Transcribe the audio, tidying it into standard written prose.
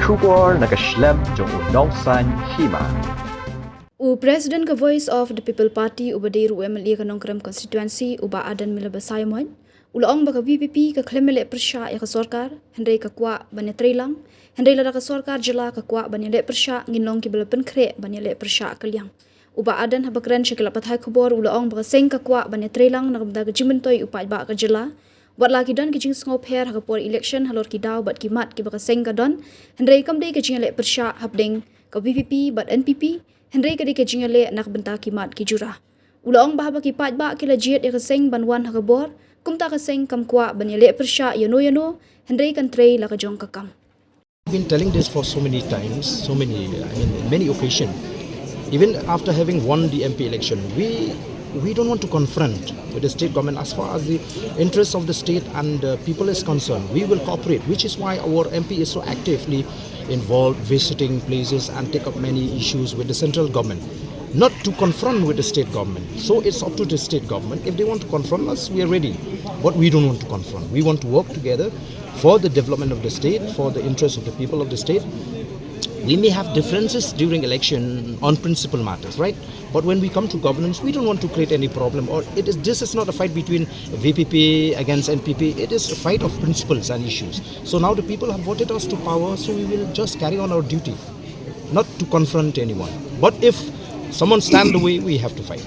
Shukor nakaslem jong unongsan Hima. President ka Voice of the People Party ubadiru MLA ka Nongkrem constituency uba Ardent mila Basaymoy. Ulaong baka VPP ka klemele Pyrshah ya ka Sorkar, Henry ka Kwah Ïatreilang, Henry la ka Sorkar jela ka Kwah Ïaleh Pyrshah nginong ki belapen kre Ïaleh Pyrshah kaliang. Uba Ardent habakren syakila pathay kubor ulaong baka seng ka Kwah Ïatreilang nakamda ka jimentoy upay ba ka jela. Wat lagi don kijing ngop her hakapor election halor ki daw bat kimat ki baka seng ka don, Henry kamde ka Ïaleh Pyrshah habdeng ka VPP bat NPP, Henry kadi ka Ïaleh nak benta kimat ki jurah. Ulaong bahaba ki pat ba kila jiet ya kaseng banwan hakabor, kumta kaseng kam Kwah Ïaleh Pyrshah yano, Henry kan trey la ka jong kakam. I've been telling this for so many times, many occasions. Even after having won the MP election, we don't want to confront with the state government as far as the interests of the state and people is concerned. We will cooperate, which is why our MP is so actively involved, visiting places and take up many issues with the central government. Not to confront with the state government. So it's up to the state government. If they want to confront us, we are ready. But we don't want to confront. We want to work together for the development of the state, for the interests of the people of the state. We may have differences during election on principal matters, right? But when we come to governance, we don't want to create any problem. Or this is not a fight between VPP against NPP. It is a fight of principles and issues. So now the people have voted us to power, so we will just carry on our duty, not to confront anyone. But if someone stand away, we have to fight.